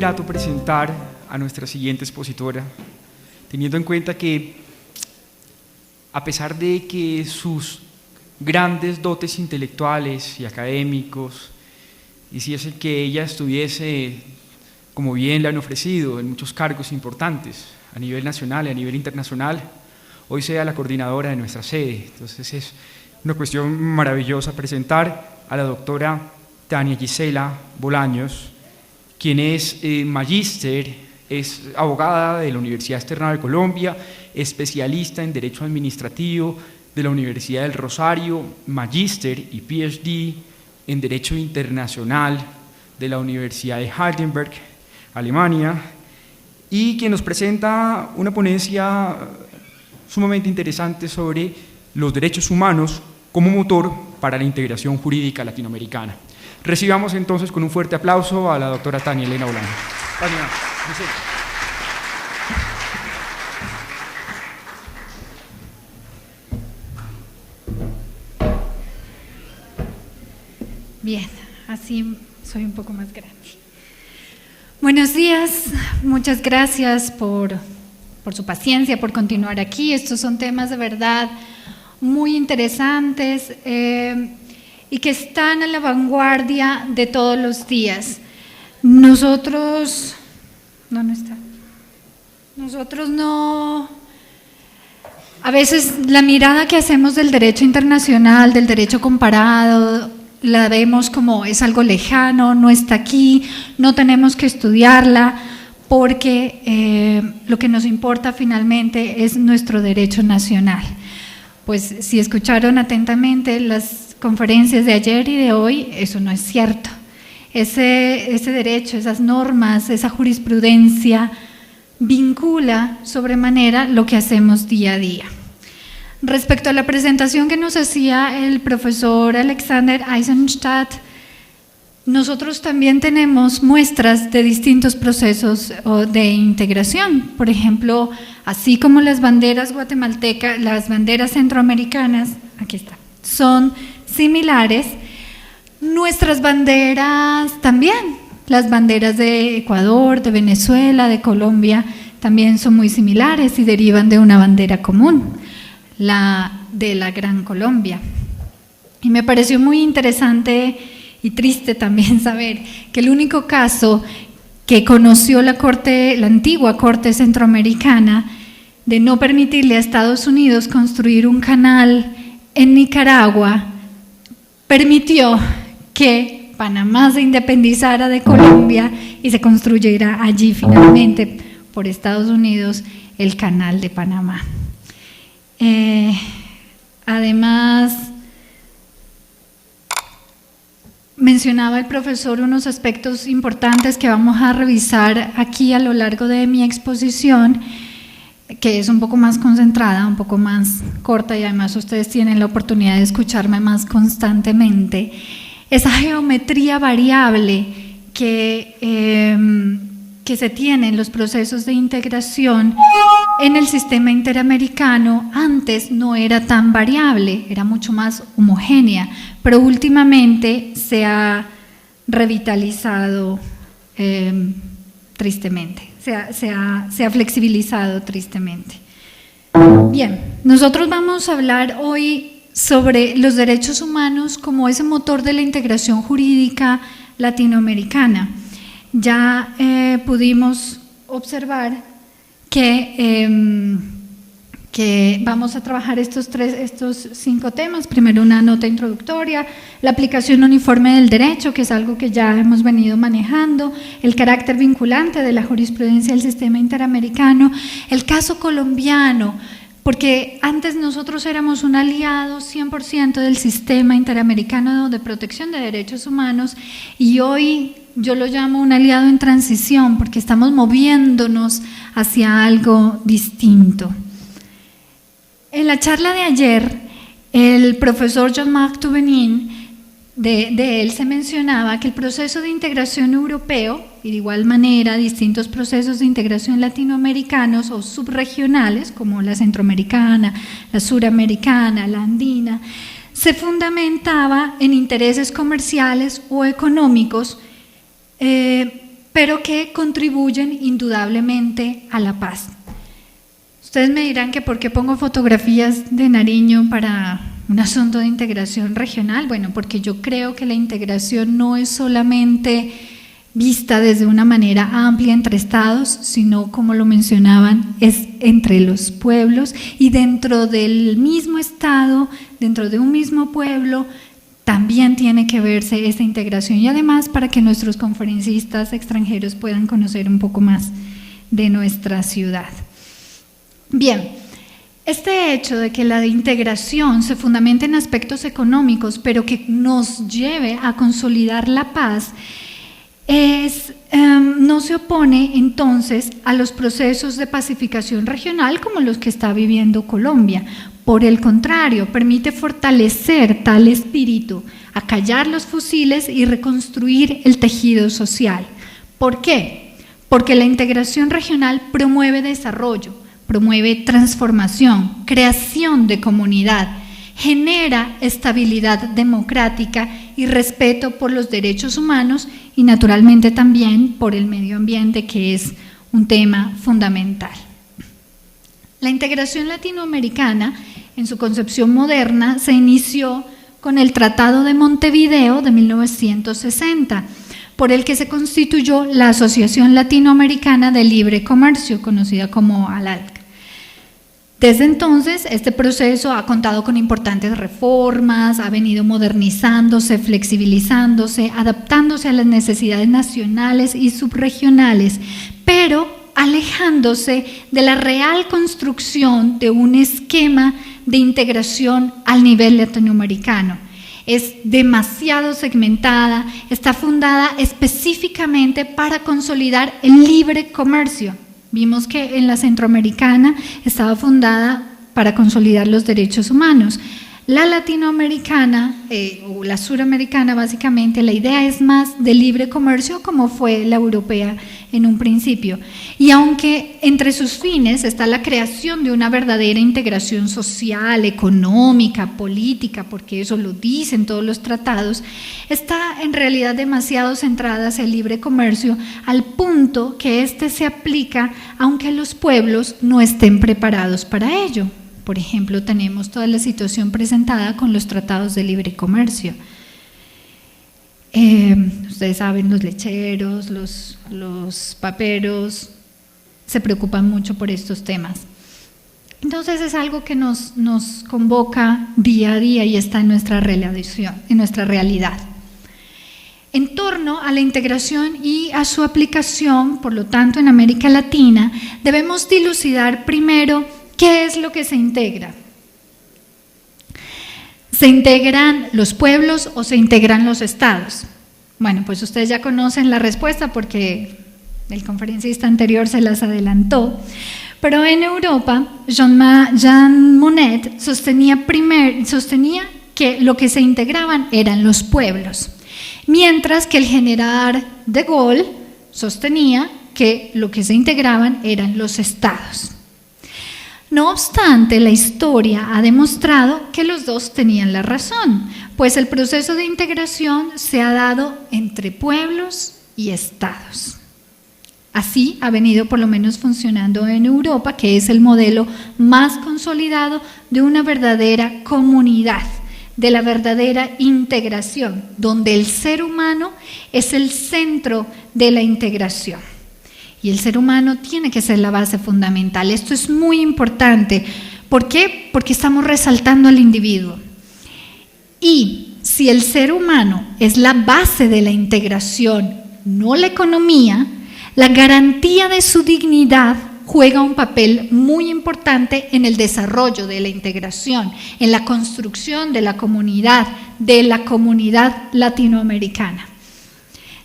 grato presentar a nuestra siguiente expositora, teniendo en cuenta que, a pesar de que sus grandes dotes intelectuales y académicos hiciesen que ella estuviese, como bien le han ofrecido, en muchos cargos importantes a nivel nacional y a nivel internacional, hoy sea la coordinadora de nuestra sede. Entonces es una cuestión maravillosa presentar a la doctora Tania Gisela Bolaños, quien es magíster, es abogada de la Universidad Externada de Colombia, especialista en Derecho Administrativo de la Universidad del Rosario, magíster y PhD en Derecho Internacional de la Universidad de Heidelberg, Alemania, y quien nos presenta una ponencia sumamente interesante sobre los derechos humanos como motor para la integración jurídica latinoamericana. Recibamos entonces con un fuerte aplauso a la doctora Tania Elena Bolaños. Tania, bien, así soy un poco más grande. Buenos días, muchas gracias por su paciencia, por continuar aquí. Estos son temas de verdad muy interesantes y que están a la vanguardia de todos los días. Nosotros a veces la mirada que hacemos del derecho internacional, del derecho comparado, la vemos como es algo lejano, no está aquí, no tenemos que estudiarla, porque lo que nos importa finalmente es nuestro derecho nacional. Pues si escucharon atentamente las conferencias de ayer y de hoy, eso no es cierto. Ese derecho, esas normas, esa jurisprudencia vincula sobremanera lo que hacemos día a día. Respecto a la presentación que nos hacía el profesor Alexander Eisenstadt, nosotros también tenemos muestras de distintos procesos de integración. Por ejemplo, así como las banderas guatemaltecas, las banderas centroamericanas, aquí está, son similares, nuestras banderas también, las banderas de Ecuador, de Venezuela, de Colombia, también son muy similares y derivan de una bandera común, la de la Gran Colombia. Y me pareció muy interesante y triste también saber que el único caso que conoció la antigua Corte Centroamericana de no permitirle a Estados Unidos construir un canal en Nicaragua, permitió que Panamá se independizara de Colombia y se construyera allí finalmente por Estados Unidos el canal de Panamá. Además, mencionaba el profesor unos aspectos importantes que vamos a revisar aquí a lo largo de mi exposición, que es un poco más concentrada, un poco más corta, y además ustedes tienen la oportunidad de escucharme más constantemente. Esa geometría variable que se tiene en los procesos de integración en el sistema interamericano antes no era tan variable, era mucho más homogénea, pero últimamente se ha revitalizado tristemente, se ha flexibilizado tristemente. Bien, nosotros vamos a hablar hoy sobre los derechos humanos como ese motor de la integración jurídica latinoamericana. Ya pudimos observar que vamos a trabajar estos 5 temas. Primero, una nota introductoria, la aplicación uniforme del derecho, que es algo que ya hemos venido manejando, el carácter vinculante de la jurisprudencia del sistema interamericano, el caso colombiano, porque antes nosotros éramos un aliado 100% del sistema interamericano de protección de derechos humanos, y hoy yo lo llamo un aliado en transición, porque estamos moviéndonos hacia algo distinto. En la charla de ayer, el profesor Jean-Marc Touvenin, de él se mencionaba que el proceso de integración europeo, y de igual manera distintos procesos de integración latinoamericanos o subregionales, como la centroamericana, la suramericana, la andina, se fundamentaba en intereses comerciales o económicos pero que contribuyen indudablemente a la paz. Ustedes me dirán que por qué pongo fotografías de Nariño para un asunto de integración regional. Bueno, porque yo creo que la integración no es solamente vista desde una manera amplia entre estados, sino, como lo mencionaban, es entre los pueblos y dentro del mismo estado, dentro de un mismo pueblo, también tiene que verse esta integración, y además para que nuestros conferencistas extranjeros puedan conocer un poco más de nuestra ciudad. Bien, este hecho de que la integración se fundamente en aspectos económicos, pero que nos lleve a consolidar la paz, no se opone entonces a los procesos de pacificación regional como los que está viviendo Colombia. Por el contrario, permite fortalecer tal espíritu, acallar los fusiles y reconstruir el tejido social. ¿Por qué? Porque la integración regional promueve desarrollo, promueve transformación, creación de comunidad, genera estabilidad democrática y respeto por los derechos humanos y naturalmente también por el medio ambiente, que es un tema fundamental. La integración latinoamericana, en su concepción moderna, se inició con el Tratado de Montevideo de 1960, por el que se constituyó la Asociación Latinoamericana de Libre Comercio, conocida como ALALC. Desde entonces, este proceso ha contado con importantes reformas, ha venido modernizándose, flexibilizándose, adaptándose a las necesidades nacionales y subregionales, pero alejándose de la real construcción de un esquema de integración al nivel latinoamericano. Es demasiado segmentada, está fundada específicamente para consolidar el libre comercio. Vimos que en la centroamericana estaba fundada para consolidar los derechos humanos. La latinoamericana o la suramericana, básicamente, la idea es más de libre comercio, como fue la europea en un principio. Y aunque entre sus fines está la creación de una verdadera integración social, económica, política, porque eso lo dicen todos los tratados, está en realidad demasiado centrada hacia el libre comercio, al punto que éste se aplica aunque los pueblos no estén preparados para ello. Por ejemplo, tenemos toda la situación presentada con los tratados de libre comercio. Ustedes saben, los lecheros, los paperos se preocupan mucho por estos temas. Entonces es algo que nos convoca día a día y está en nuestra realidad. En torno a la integración y a su aplicación, por lo tanto, en América Latina, debemos dilucidar primero ¿qué es lo que se integra? ¿Se integran los pueblos o se integran los estados? Bueno, pues ustedes ya conocen la respuesta porque el conferencista anterior se las adelantó, pero en Europa, Jean Monnet sostenía que lo que se integraban eran los pueblos, mientras que el general de Gaulle sostenía que lo que se integraban eran los estados. No obstante, la historia ha demostrado que los dos tenían la razón, pues el proceso de integración se ha dado entre pueblos y estados. Así ha venido por lo menos funcionando en Europa, que es el modelo más consolidado de una verdadera comunidad, de la verdadera integración, donde el ser humano es el centro de la integración. Y el ser humano tiene que ser la base fundamental. Esto es muy importante. ¿Por qué? Porque estamos resaltando al individuo. Y si el ser humano es la base de la integración, no la economía, la garantía de su dignidad juega un papel muy importante en el desarrollo de la integración, en la construcción de la comunidad latinoamericana.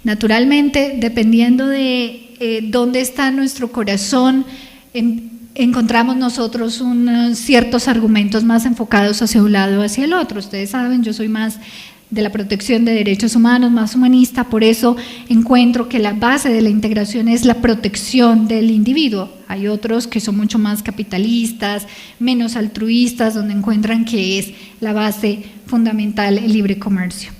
Naturalmente, dependiendo de dónde está nuestro corazón, encontramos nosotros ciertos argumentos más enfocados hacia un lado o hacia el otro. Ustedes saben, yo soy más de la protección de derechos humanos, más humanista, por eso encuentro que la base de la integración es la protección del individuo. Hay otros que son mucho más capitalistas, menos altruistas, donde encuentran que es la base fundamental el libre comercio.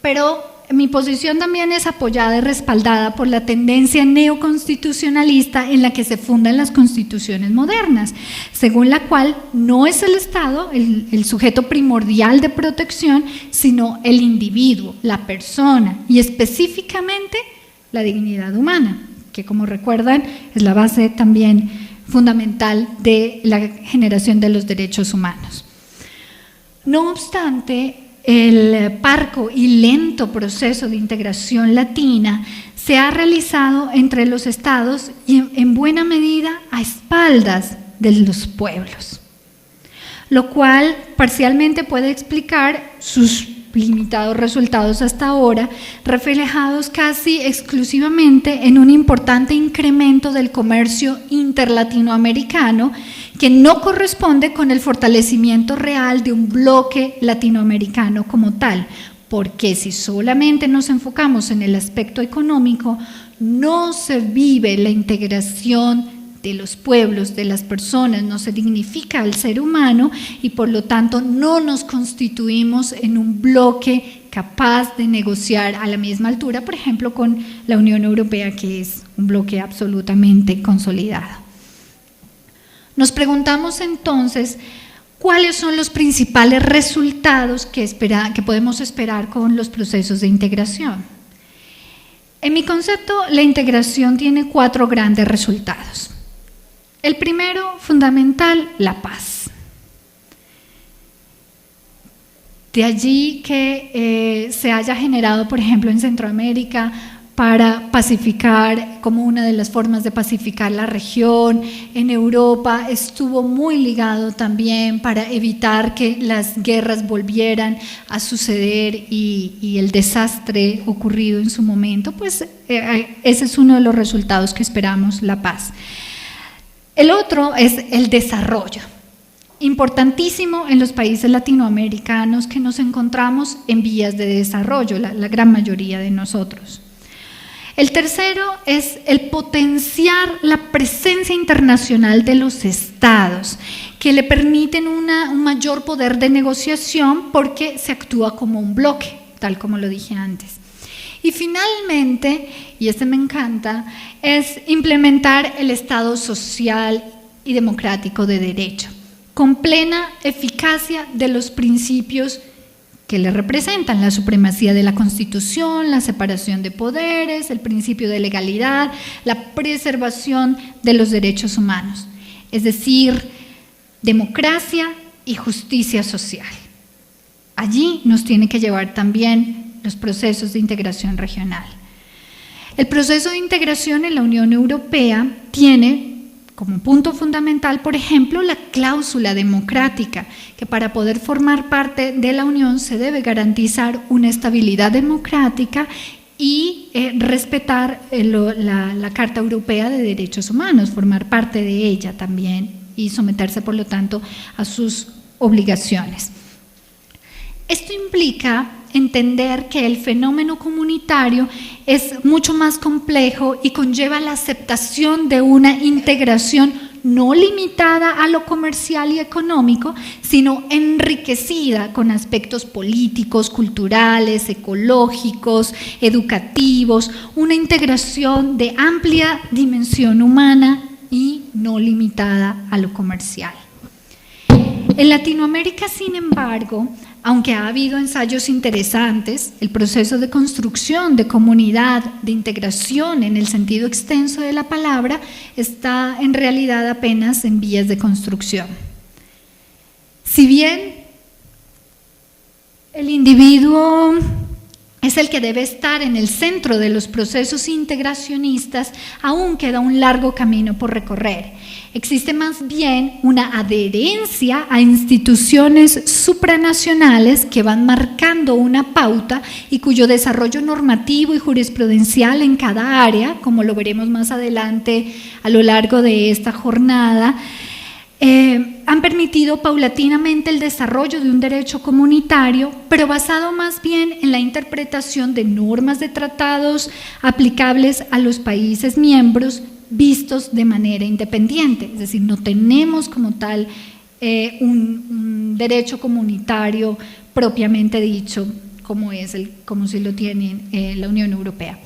Pero mi posición también es apoyada y respaldada por la tendencia neoconstitucionalista en la que se fundan las constituciones modernas, según la cual no es el Estado el sujeto primordial de protección, sino el individuo, la persona, y específicamente la dignidad humana, que como recuerdan es la base también fundamental de la generación de los derechos humanos. No obstante, el parco y lento proceso de integración latina se ha realizado entre los estados y en buena medida a espaldas de los pueblos, lo cual parcialmente puede explicar sus limitados resultados hasta ahora, reflejados casi exclusivamente en un importante incremento del comercio interlatinoamericano que no corresponde con el fortalecimiento real de un bloque latinoamericano como tal, porque si solamente nos enfocamos en el aspecto económico, no se vive la integración de los pueblos, de las personas, no se dignifica al ser humano y por lo tanto no nos constituimos en un bloque capaz de negociar a la misma altura, por ejemplo, con la Unión Europea, que es un bloque absolutamente consolidado. Nos preguntamos entonces, ¿cuáles son los principales resultados que podemos esperar con los procesos de integración? En mi concepto, la integración tiene 4 grandes resultados. El primero, fundamental, la paz. De allí que se haya generado, por ejemplo, en Centroamérica, para pacificar, como una de las formas de pacificar la región. En Europa estuvo muy ligado también para evitar que las guerras volvieran a suceder y el desastre ocurrido en su momento, pues ese es uno de los resultados que esperamos, la paz. El otro es el desarrollo, importantísimo en los países latinoamericanos que nos encontramos en vías de desarrollo, la gran mayoría de nosotros. El tercero es el potenciar la presencia internacional de los estados, que le permiten un mayor poder de negociación porque se actúa como un bloque, tal como lo dije antes. Y finalmente, y este me encanta, es implementar el Estado social y democrático de derecho, con plena eficacia de los principios que le representan: la supremacía de la Constitución, la separación de poderes, el principio de legalidad, la preservación de los derechos humanos, es decir, democracia y justicia social. Allí nos tiene que llevar también los procesos de integración regional. El proceso de integración en la Unión Europea tiene como punto fundamental, por ejemplo, la cláusula democrática, que para poder formar parte de la Unión se debe garantizar una estabilidad democrática y respetar la Carta Europea de Derechos Humanos, formar parte de ella también y someterse, por lo tanto, a sus obligaciones. Esto implica entender que el fenómeno comunitario es mucho más complejo y conlleva la aceptación de una integración no limitada a lo comercial y económico, sino enriquecida con aspectos políticos, culturales, ecológicos, educativos, una integración de amplia dimensión humana y no limitada a lo comercial. En Latinoamérica, sin embargo, aunque ha habido ensayos interesantes, el proceso de construcción de comunidad, de integración en el sentido extenso de la palabra, está en realidad apenas en vías de construcción. Si bien el individuo es el que debe estar en el centro de los procesos integracionistas, aún queda un largo camino por recorrer. Existe más bien una adherencia a instituciones supranacionales que van marcando una pauta y cuyo desarrollo normativo y jurisprudencial en cada área, como lo veremos más adelante a lo largo de esta jornada, han permitido paulatinamente el desarrollo de un derecho comunitario, pero basado más bien en la interpretación de normas de tratados aplicables a los países miembros vistos de manera independiente. Es decir, no tenemos como tal un derecho comunitario propiamente dicho como si lo tiene la Unión Europea.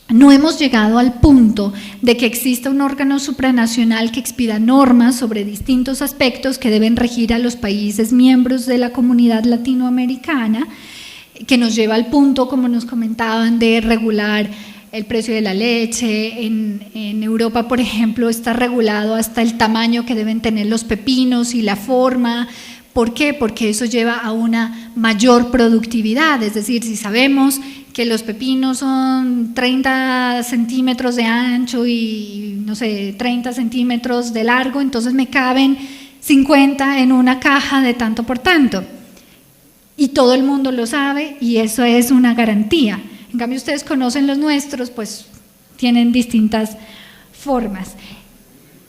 No hemos llegado al punto de que exista un órgano supranacional que expida normas sobre distintos aspectos que deben regir a los países miembros de la comunidad latinoamericana, que nos lleva al punto, como nos comentaban, de regular el precio de la leche. En Europa, por ejemplo, está regulado hasta el tamaño que deben tener los pepinos y la forma. ¿Por qué? Porque eso lleva a una mayor productividad, es decir, si sabemos que los pepinos son 30 centímetros de ancho y, no sé, 30 centímetros de largo, entonces me caben 50 en una caja de tanto por tanto. Y todo el mundo lo sabe y eso es una garantía. En cambio, ustedes conocen los nuestros, pues tienen distintas formas.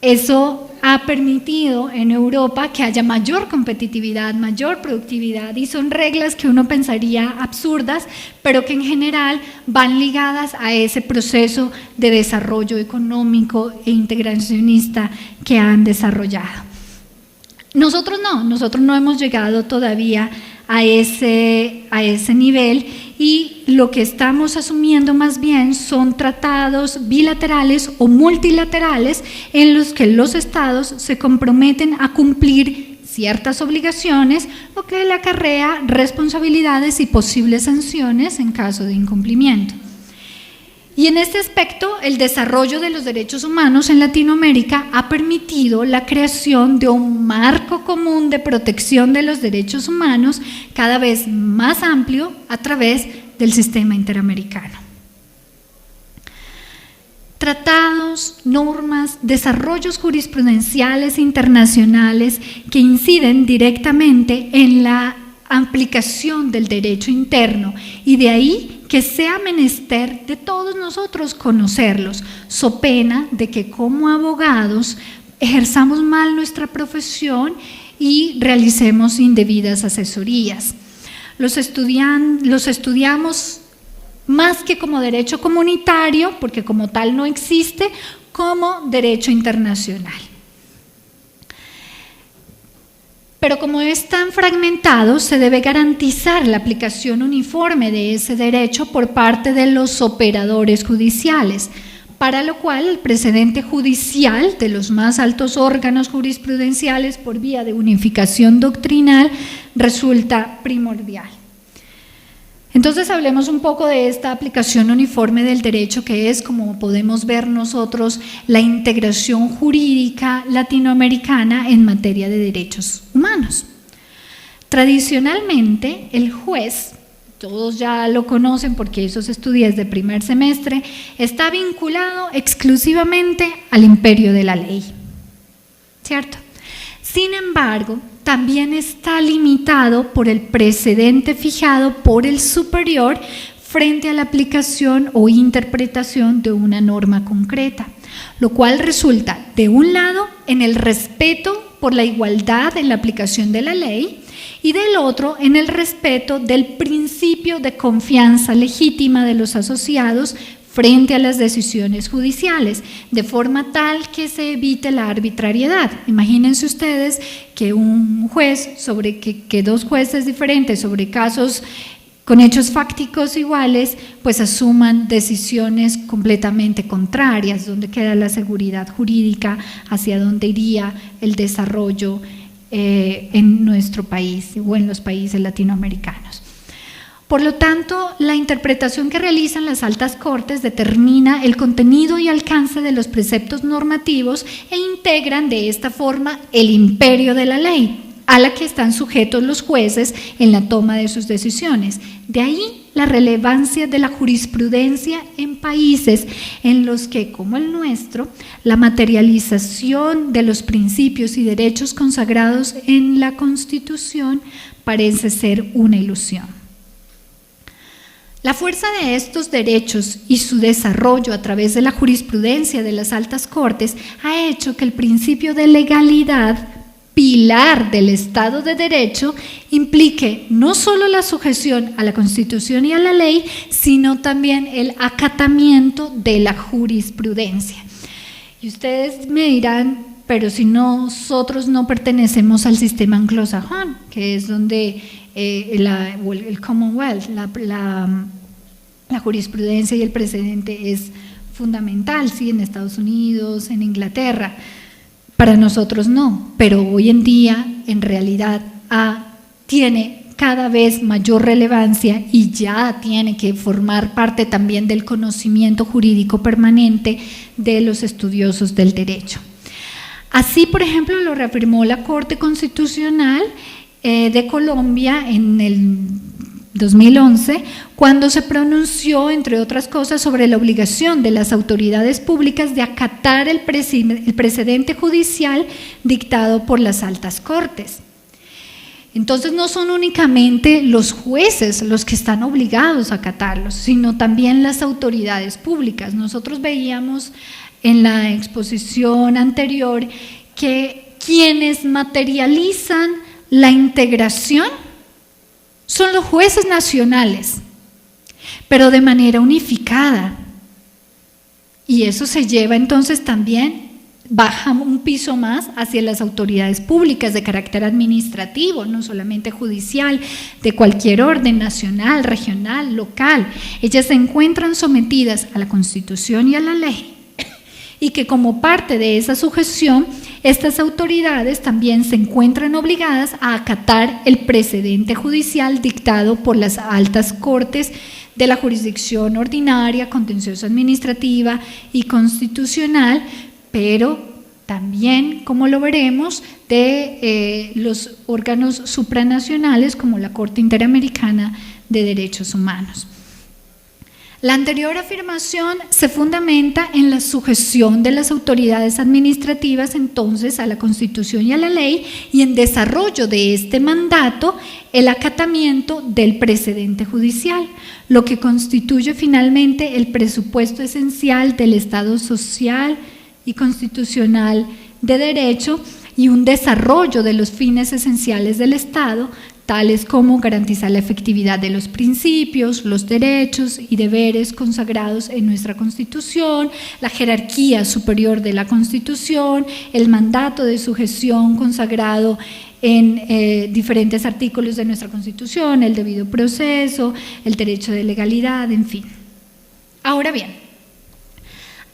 Eso ha permitido en Europa que haya mayor competitividad, mayor productividad, y son reglas que uno pensaría absurdas, pero que en general van ligadas a ese proceso de desarrollo económico e integracionista que han desarrollado. Nosotros no hemos llegado todavía a ese nivel, y lo que estamos asumiendo más bien son tratados bilaterales o multilaterales en los que los estados se comprometen a cumplir ciertas obligaciones, lo que le acarrea responsabilidades y posibles sanciones en caso de incumplimiento. Y en este aspecto, el desarrollo de los derechos humanos en Latinoamérica ha permitido la creación de un marco común de protección de los derechos humanos cada vez más amplio a través del sistema interamericano. Tratados, normas, desarrollos jurisprudenciales internacionales que inciden directamente en la aplicación del derecho interno, y de ahí que sea menester de todos nosotros conocerlos, so pena de que como abogados ejerzamos mal nuestra profesión y realicemos indebidas asesorías. Los estudiamos más que como derecho comunitario, porque como tal no existe, como derecho internacional. Pero como es tan fragmentado, se debe garantizar la aplicación uniforme de ese derecho por parte de los operadores judiciales, para lo cual el precedente judicial de los más altos órganos jurisprudenciales por vía de unificación doctrinal resulta primordial. Entonces hablemos un poco de esta aplicación uniforme del derecho, que es, como podemos ver nosotros, la integración jurídica latinoamericana en materia de derechos humanos. Tradicionalmente, el juez, todos ya lo conocen porque eso se estudia desde primer semestre, está vinculado exclusivamente al imperio de la ley, ¿cierto? Sin embargo, también está limitado por el precedente fijado por el superior frente a la aplicación o interpretación de una norma concreta, lo cual resulta, de un lado, en el respeto por la igualdad en la aplicación de la ley, y del otro, en el respeto del principio de confianza legítima de los asociados frente a las decisiones judiciales, de forma tal que se evite la arbitrariedad. Imagínense ustedes que un juez, que dos jueces diferentes sobre casos con hechos fácticos iguales, pues asuman decisiones completamente contrarias. ¿Dónde queda la seguridad jurídica? ¿Hacia dónde iría el desarrollo en nuestro país o en los países latinoamericanos? Por lo tanto, la interpretación que realizan las altas cortes determina el contenido y alcance de los preceptos normativos e integran de esta forma el imperio de la ley, a la que están sujetos los jueces en la toma de sus decisiones. De ahí la relevancia de la jurisprudencia en países en los que, como el nuestro, la materialización de los principios y derechos consagrados en la Constitución parece ser una ilusión. La fuerza de estos derechos y su desarrollo a través de la jurisprudencia de las altas cortes ha hecho que el principio de legalidad, pilar del Estado de Derecho, implique no solo la sujeción a la Constitución y a la ley, sino también el acatamiento de la jurisprudencia. Y ustedes me dirán, pero si nosotros no pertenecemos al sistema anglosajón, que es donde el Commonwealth, la jurisprudencia y el precedente es fundamental, sí, en Estados Unidos, en Inglaterra. Para nosotros no, pero hoy en día en realidad tiene cada vez mayor relevancia y ya tiene que formar parte también del conocimiento jurídico permanente de los estudiosos del derecho. Así, por ejemplo, lo reafirmó la Corte Constitucional de Colombia en el 2011, cuando se pronunció, entre otras cosas, sobre la obligación de las autoridades públicas de acatar el precedente judicial dictado por las altas cortes. Entonces no son únicamente los jueces los que están obligados a acatarlos, sino también las autoridades públicas. Nosotros veíamos en la exposición anterior que quienes materializan la integración son los jueces nacionales, pero de manera unificada. Y eso se lleva entonces también, baja un piso más hacia las autoridades públicas de carácter administrativo, no solamente judicial, de cualquier orden, nacional, regional, local. Ellas se encuentran sometidas a la Constitución y a la ley, y que como parte de esa sujeción, estas autoridades también se encuentran obligadas a acatar el precedente judicial dictado por las altas cortes de la jurisdicción ordinaria, contencioso administrativa y constitucional, pero también, como lo veremos, de los órganos supranacionales como la Corte Interamericana de Derechos Humanos. La anterior afirmación se fundamenta en la sujeción de las autoridades administrativas entonces a la Constitución y a la ley, y en desarrollo de este mandato el acatamiento del precedente judicial, lo que constituye finalmente el presupuesto esencial del Estado social y constitucional de derecho y un desarrollo de los fines esenciales del Estado, tales como garantizar la efectividad de los principios, los derechos y deberes consagrados en nuestra Constitución, la jerarquía superior de la Constitución, el mandato de sujeción consagrado en diferentes artículos de nuestra Constitución, el debido proceso, el derecho de legalidad, en fin. Ahora bien,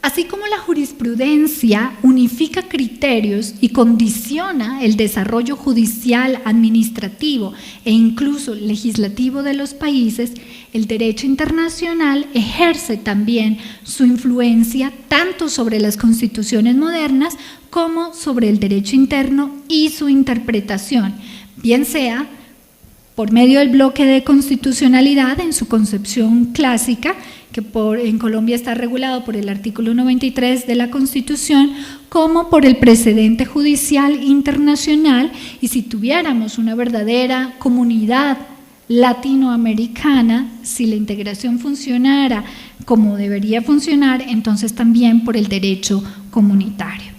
así como la jurisprudencia unifica criterios y condiciona el desarrollo judicial, administrativo e incluso legislativo de los países, el derecho internacional ejerce también su influencia tanto sobre las constituciones modernas como sobre el derecho interno y su interpretación, bien sea por medio del bloque de constitucionalidad en su concepción clásica, que en Colombia está regulado por el artículo 93 de la Constitución, como por el precedente judicial internacional, y si tuviéramos una verdadera comunidad latinoamericana, si la integración funcionara como debería funcionar, entonces también por el derecho comunitario.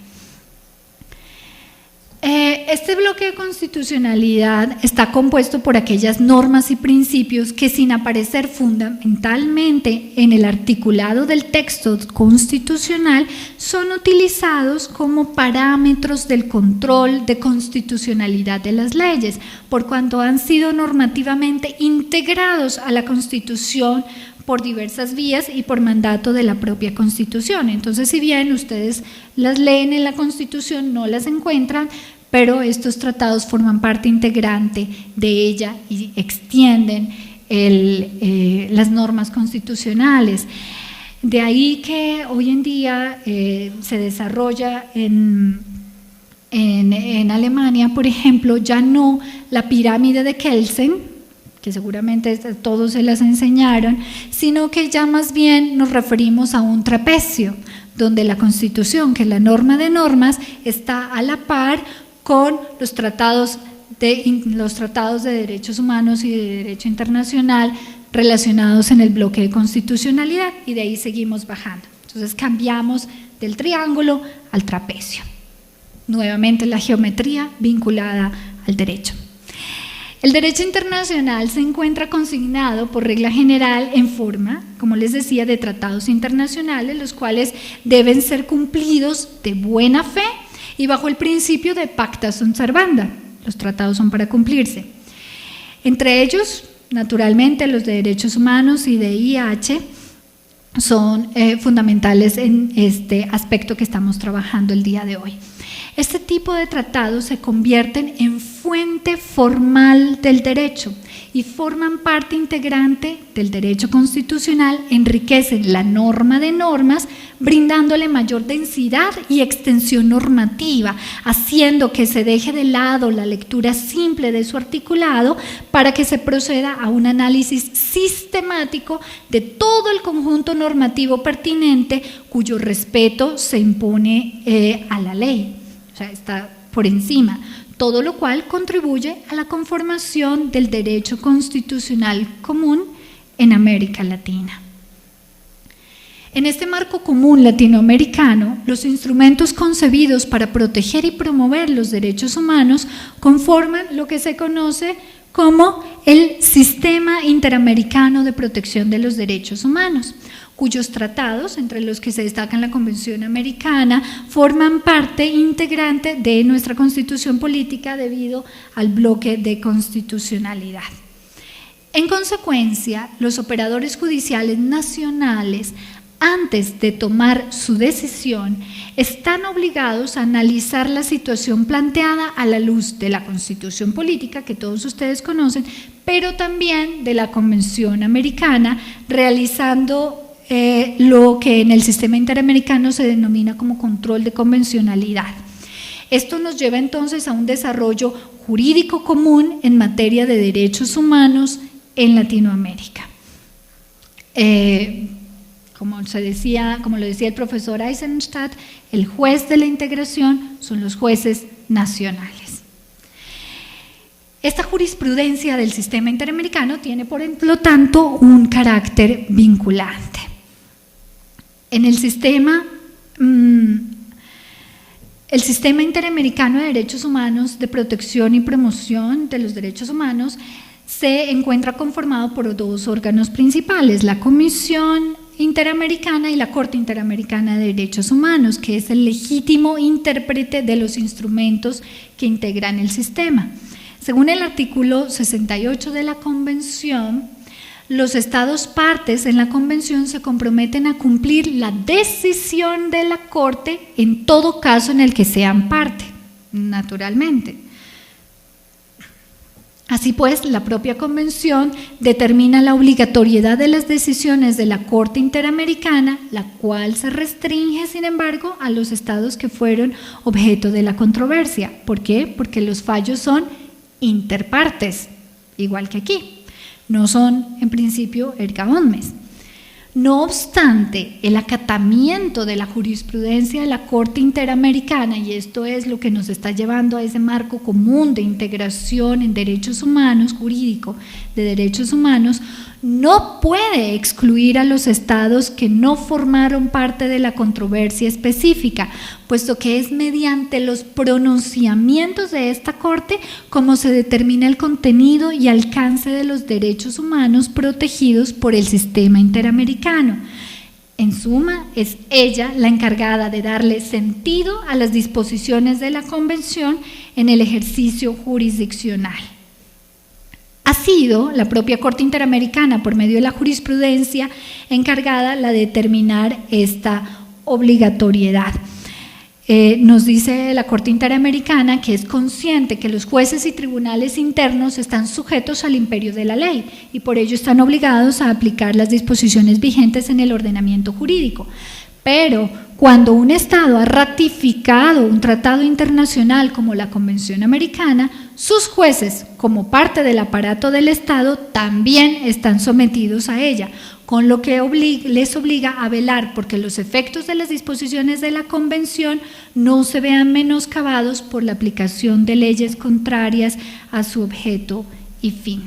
Este bloque de constitucionalidad está compuesto por aquellas normas y principios que, sin aparecer fundamentalmente en el articulado del texto constitucional, son utilizados como parámetros del control de constitucionalidad de las leyes, por cuanto han sido normativamente integrados a la Constitución por diversas vías y por mandato de la propia Constitución. Entonces, si bien ustedes las leen en la Constitución, no las encuentran, pero estos tratados forman parte integrante de ella y extienden las normas constitucionales. De ahí que hoy en día se desarrolla en Alemania, por ejemplo, ya no la pirámide de Kelsen, que seguramente todos se las enseñaron, sino que ya más bien nos referimos a un trapecio, donde la Constitución, que es la norma de normas, está a la par con los tratados de derechos humanos y de derecho internacional relacionados en el bloque de constitucionalidad, y de ahí seguimos bajando. Entonces cambiamos del triángulo al trapecio. Nuevamente la geometría vinculada al derecho. El derecho internacional se encuentra consignado por regla general en forma, como les decía, de tratados internacionales, los cuales deben ser cumplidos de buena fe y bajo el principio de pacta sunt servanda. Los tratados son para cumplirse. Entre ellos, naturalmente, los de derechos humanos y de IH son fundamentales en este aspecto que estamos trabajando el día de hoy. Este tipo de tratados se convierten en fuente formal del derecho y forman parte integrante del derecho constitucional, enriquecen la norma de normas, brindándole mayor densidad y extensión normativa, haciendo que se deje de lado la lectura simple de su articulado para que se proceda a un análisis sistemático de todo el conjunto normativo pertinente cuyo respeto se impone a la ley. O sea, está por encima, todo lo cual contribuye a la conformación del derecho constitucional común en América Latina. En este marco común latinoamericano, los instrumentos concebidos para proteger y promover los derechos humanos conforman lo que se conoce como el Sistema Interamericano de Protección de los Derechos Humanos, cuyos tratados, entre los que se destacan la Convención Americana, forman parte integrante de nuestra Constitución Política debido al bloque de constitucionalidad. En consecuencia, los operadores judiciales nacionales, antes de tomar su decisión, están obligados a analizar la situación planteada a la luz de la Constitución Política, que todos ustedes conocen, pero también de la Convención Americana, realizando lo que en el sistema interamericano se denomina como control de convencionalidad. Esto nos lleva entonces a un desarrollo jurídico común en materia de derechos humanos en Latinoamérica. Como lo decía el profesor Eisenstadt, el juez de la integración son los jueces nacionales. Esta jurisprudencia del sistema interamericano tiene, por lo tanto, un carácter vinculante. En el sistema interamericano de derechos humanos de protección y promoción de los derechos humanos se encuentra conformado por dos órganos principales, la Comisión Interamericana y la Corte Interamericana de Derechos Humanos, que es el legítimo intérprete de los instrumentos que integran el sistema. Según el artículo 68 de la Convención, los Estados partes en la Convención se comprometen a cumplir la decisión de la Corte en todo caso en el que sean parte, naturalmente. Así pues, la propia Convención determina la obligatoriedad de las decisiones de la Corte Interamericana, la cual se restringe, sin embargo, a los estados que fueron objeto de la controversia. ¿Por qué? Porque los fallos son interpartes, igual que aquí. No son, en principio, erga omnes. No obstante, el acatamiento de la jurisprudencia de la Corte Interamericana, y esto es lo que nos está llevando a ese marco común de integración en derechos humanos, jurídico de derechos humanos, no puede excluir a los estados que no formaron parte de la controversia específica, puesto que es mediante los pronunciamientos de esta Corte como se determina el contenido y alcance de los derechos humanos protegidos por el sistema interamericano. En suma, es ella la encargada de darle sentido a las disposiciones de la Convención en el ejercicio jurisdiccional. Ha sido la propia Corte Interamericana, por medio de la jurisprudencia, encargada de determinar esta obligatoriedad. Nos dice la Corte Interamericana que es consciente que los jueces y tribunales internos están sujetos al imperio de la ley y por ello están obligados a aplicar las disposiciones vigentes en el ordenamiento jurídico. Pero cuando un Estado ha ratificado un tratado internacional como la Convención Americana, sus jueces, como parte del aparato del Estado, también están sometidos a ella, con lo que les obliga a velar porque los efectos de las disposiciones de la Convención no se vean menoscabados por la aplicación de leyes contrarias a su objeto y fin.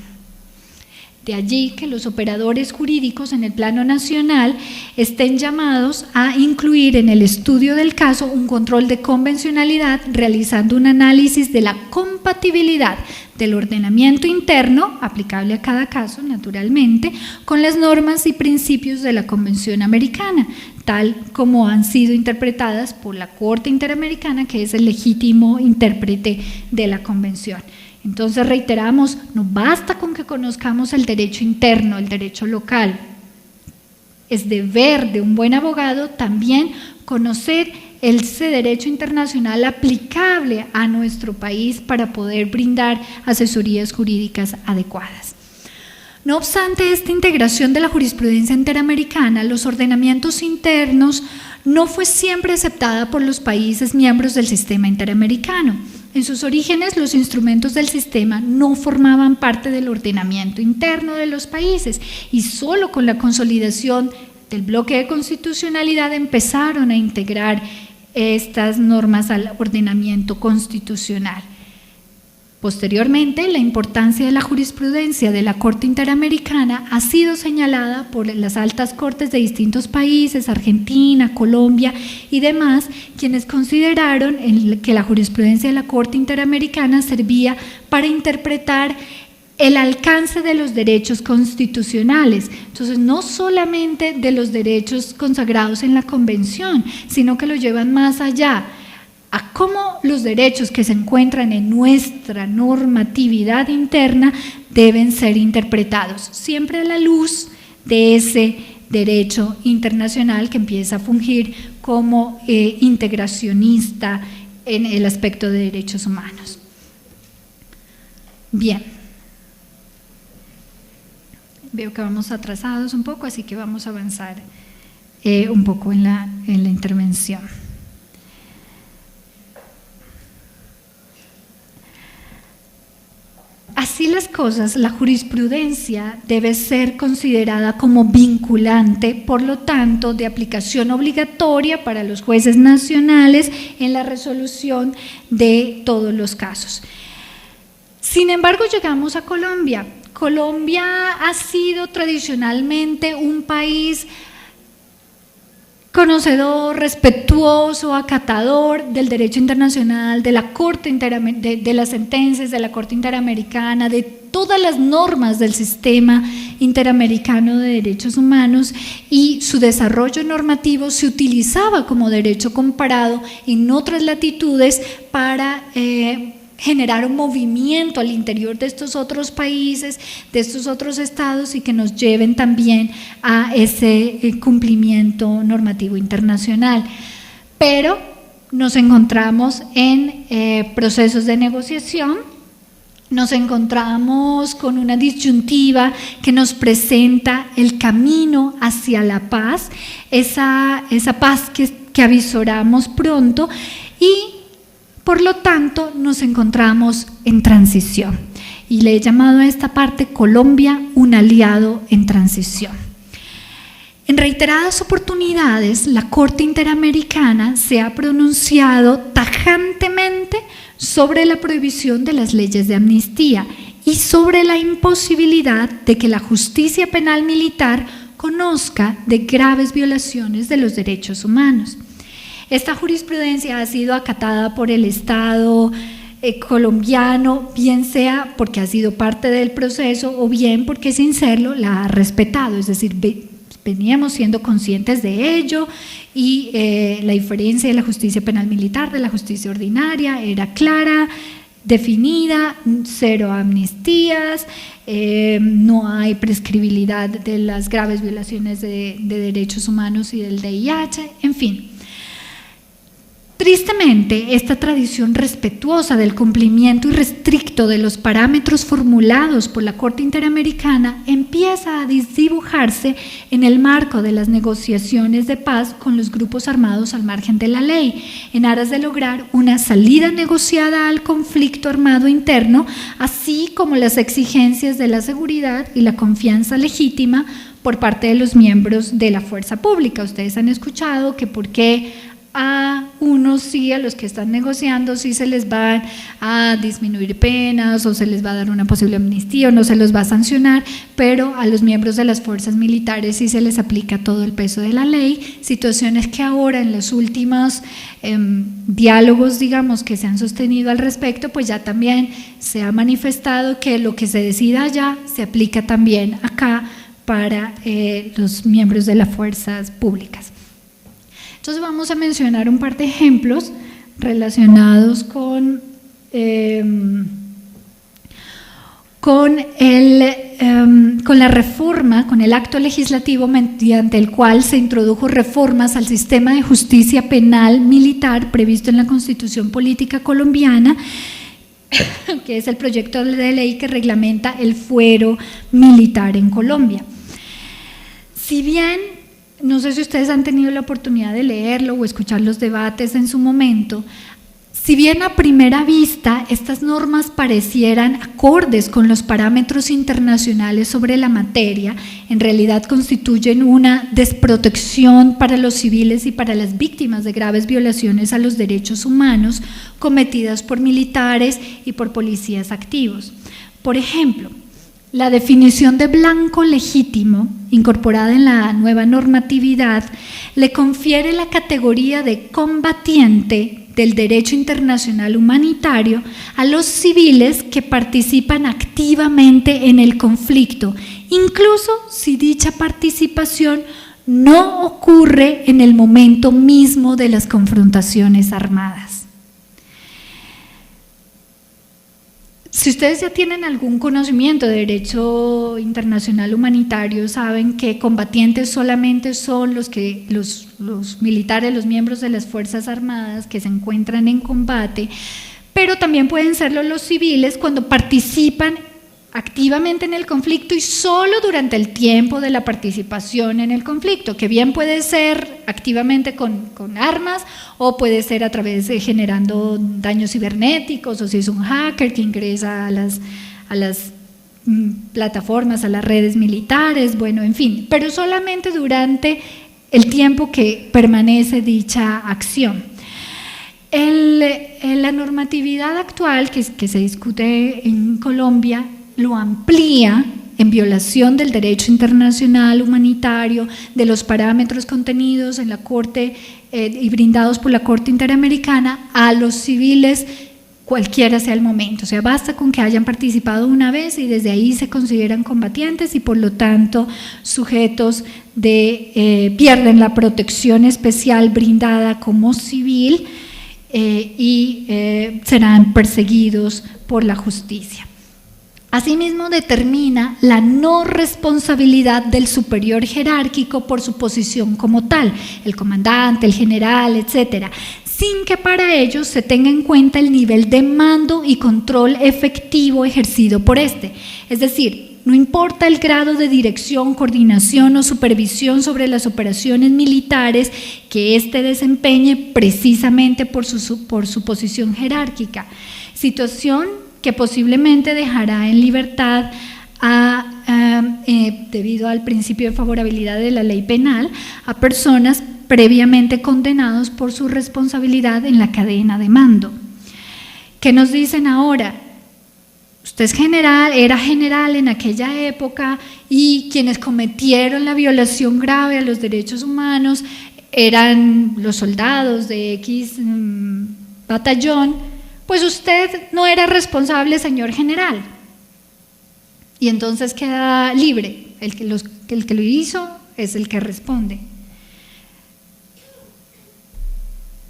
De allí que los operadores jurídicos en el plano nacional estén llamados a incluir en el estudio del caso un control de convencionalidad, realizando un análisis de la compatibilidad del ordenamiento interno, aplicable a cada caso naturalmente, con las normas y principios de la Convención Americana, tal como han sido interpretadas por la Corte Interamericana, que es el legítimo intérprete de la Convención. Entonces reiteramos, no basta con que conozcamos el derecho interno, el derecho local. Es deber de un buen abogado también conocer ese derecho internacional aplicable a nuestro país para poder brindar asesorías jurídicas adecuadas. No obstante esta integración de la jurisprudencia interamericana, los ordenamientos internos no fue siempre aceptada por los países miembros del sistema interamericano. En sus orígenes, los instrumentos del sistema no formaban parte del ordenamiento interno de los países y solo con la consolidación del bloque de constitucionalidad empezaron a integrar estas normas al ordenamiento constitucional. Posteriormente, la importancia de la jurisprudencia de la Corte Interamericana ha sido señalada por las altas cortes de distintos países, Argentina, Colombia y demás, quienes consideraron que la jurisprudencia de la Corte Interamericana servía para interpretar el alcance de los derechos constitucionales. Entonces, no solamente de los derechos consagrados en la Convención, sino que lo llevan más allá, a cómo los derechos que se encuentran en nuestra normatividad interna deben ser interpretados, siempre a la luz de ese derecho internacional que empieza a fungir como integracionista en el aspecto de derechos humanos. Bien, veo que vamos atrasados un poco, así que vamos a avanzar un poco en la intervención. Así las cosas, la jurisprudencia debe ser considerada como vinculante, por lo tanto, de aplicación obligatoria para los jueces nacionales en la resolución de todos los casos. Sin embargo, llegamos a Colombia. Colombia ha sido tradicionalmente un país conocedor, respetuoso, acatador del derecho internacional, de la Corte de las sentencias de la Corte Interamericana, de todas las normas del sistema interamericano de derechos humanos, y su desarrollo normativo se utilizaba como derecho comparado en otras latitudes para generar un movimiento al interior de estos otros países, de estos otros estados, y que nos lleven también a ese cumplimiento normativo internacional. Pero nos encontramos en procesos de negociación, nos encontramos con una disyuntiva que nos presenta el camino hacia la paz, esa paz que avisoramos pronto, y por lo tanto, nos encontramos en transición, y le he llamado a esta parte Colombia un aliado en transición. En reiteradas oportunidades, la Corte Interamericana se ha pronunciado tajantemente sobre la prohibición de las leyes de amnistía y sobre la imposibilidad de que la justicia penal militar conozca de graves violaciones de los derechos humanos. Esta jurisprudencia ha sido acatada por el Estado colombiano, bien sea porque ha sido parte del proceso o bien porque sin serlo la ha respetado, es decir, veníamos siendo conscientes de ello, y la diferencia de la justicia penal militar de la justicia ordinaria era clara, definida, cero amnistías, no hay prescribilidad de las graves violaciones de derechos humanos y del VIH, en fin. Tristemente, esta tradición respetuosa del cumplimiento irrestricto de los parámetros formulados por la Corte Interamericana empieza a desdibujarse en el marco de las negociaciones de paz con los grupos armados al margen de la ley, en aras de lograr una salida negociada al conflicto armado interno, así como las exigencias de la seguridad y la confianza legítima por parte de los miembros de la fuerza pública. Ustedes han escuchado que por qué a unos sí, a los que están negociando, sí se les va a disminuir penas o se les va a dar una posible amnistía o no se los va a sancionar, pero a los miembros de las fuerzas militares sí se les aplica todo el peso de la ley, situaciones que ahora en los últimos diálogos, digamos, que se han sostenido al respecto, pues ya también se ha manifestado que lo que se decida allá se aplica también acá para los miembros de las fuerzas públicas. Entonces vamos a mencionar un par de ejemplos relacionados con con la reforma, con el acto legislativo mediante el cual se introdujo reformas al sistema de justicia penal militar previsto en la Constitución Política Colombiana, que es el proyecto de ley que reglamenta el fuero militar en Colombia. Si bien, no sé si ustedes han tenido la oportunidad de leerlo o escuchar los debates en su momento, si bien a primera vista estas normas parecieran acordes con los parámetros internacionales sobre la materia, en realidad constituyen una desprotección para los civiles y para las víctimas de graves violaciones a los derechos humanos cometidas por militares y por policías activos. Por ejemplo, la definición de blanco legítimo, incorporada en la nueva normatividad, le confiere la categoría de combatiente del derecho internacional humanitario a los civiles que participan activamente en el conflicto, incluso si dicha participación no ocurre en el momento mismo de las confrontaciones armadas. Si ustedes ya tienen algún conocimiento de derecho internacional humanitario, saben que combatientes solamente son los militares, los miembros de las Fuerzas Armadas que se encuentran en combate, pero también pueden serlo los civiles cuando participan activamente en el conflicto y solo durante el tiempo de la participación en el conflicto, que bien puede ser activamente con armas o puede ser a través de generando daños cibernéticos, o si es un hacker que ingresa a las plataformas, a las redes militares, bueno, en fin, pero solamente durante el tiempo que permanece dicha acción. La normatividad actual que se discute en Colombia lo amplía en violación del derecho internacional humanitario, de los parámetros contenidos en la Corte y brindados por la Corte Interamericana a los civiles, cualquiera sea el momento. O sea, basta con que hayan participado una vez y desde ahí se consideran combatientes y por lo tanto sujetos pierden la protección especial brindada como civil y serán perseguidos por la justicia. Asimismo, determina la no responsabilidad del superior jerárquico por su posición como tal, el comandante, el general, etcétera, sin que para ello se tenga en cuenta el nivel de mando y control efectivo ejercido por este. Es decir, no importa el grado de dirección, coordinación o supervisión sobre las operaciones militares que éste desempeñe precisamente por su posición jerárquica. Situación que posiblemente dejará en libertad debido al principio de favorabilidad de la ley penal, a personas previamente condenados por su responsabilidad en la cadena de mando. ¿Qué nos dicen ahora? Usted es general, era general en aquella época y quienes cometieron la violación grave a los derechos humanos eran los soldados de X batallón. Pues usted no era responsable, señor general, y entonces queda libre, el que lo hizo es el que responde.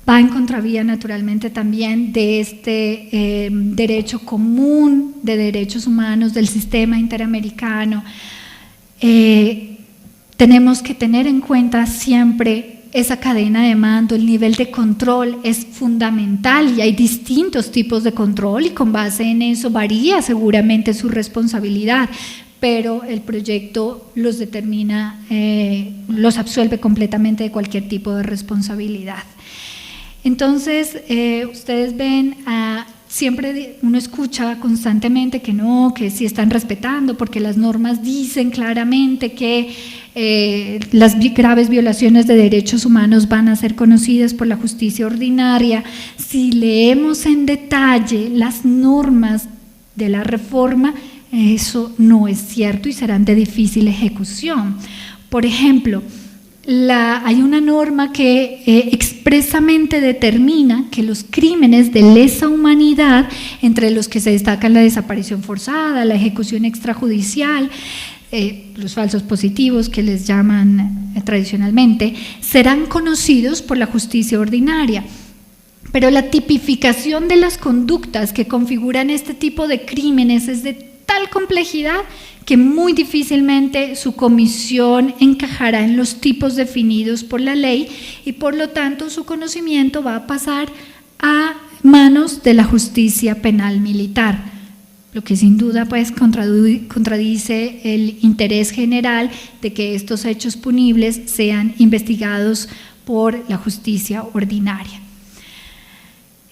Va en contravía naturalmente también de este derecho común de derechos humanos del sistema interamericano. Tenemos que tener en cuenta siempre esa cadena de mando, el nivel de control es fundamental y hay distintos tipos de control y con base en eso varía seguramente su responsabilidad, pero el proyecto los determina, los absuelve completamente de cualquier tipo de responsabilidad. Entonces, ustedes ven, siempre uno escucha constantemente que no, que sí están respetando porque las normas dicen claramente que las graves violaciones de derechos humanos van a ser conocidas por la justicia ordinaria. Si leemos en detalle las normas de la reforma, eso no es cierto y serán de difícil ejecución. Por ejemplo, hay una norma que expresamente determina que los crímenes de lesa humanidad, entre los que se destacan la desaparición forzada, la ejecución extrajudicial, los falsos positivos que les llaman tradicionalmente, serán conocidos por la justicia ordinaria. Pero la tipificación de las conductas que configuran este tipo de crímenes es de tal complejidad que muy difícilmente su comisión encajará en los tipos definidos por la ley y por lo tanto su conocimiento va a pasar a manos de la justicia penal militar, lo que sin duda pues contradice el interés general de que estos hechos punibles sean investigados por la justicia ordinaria.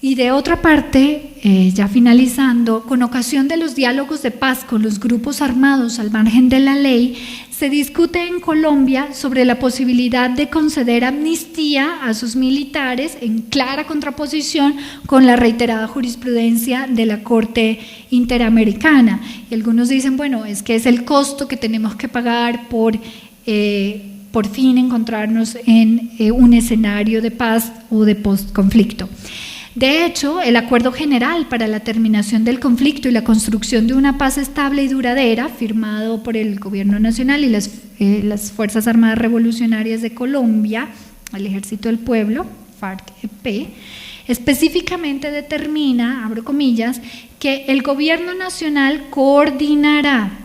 Y de otra parte, ya finalizando, con ocasión de los diálogos de paz con los grupos armados al margen de la ley, se discute en Colombia sobre la posibilidad de conceder amnistía a sus militares en clara contraposición con la reiterada jurisprudencia de la Corte Interamericana. Y algunos dicen, bueno, es que es el costo que tenemos que pagar por fin encontrarnos en un escenario de paz o de postconflicto. De hecho, el Acuerdo General para la Terminación del Conflicto y la Construcción de una Paz Estable y Duradera, firmado por el Gobierno Nacional y las Fuerzas Armadas Revolucionarias de Colombia, el Ejército del Pueblo, FARC-EP, específicamente determina, abro comillas, que el Gobierno Nacional coordinará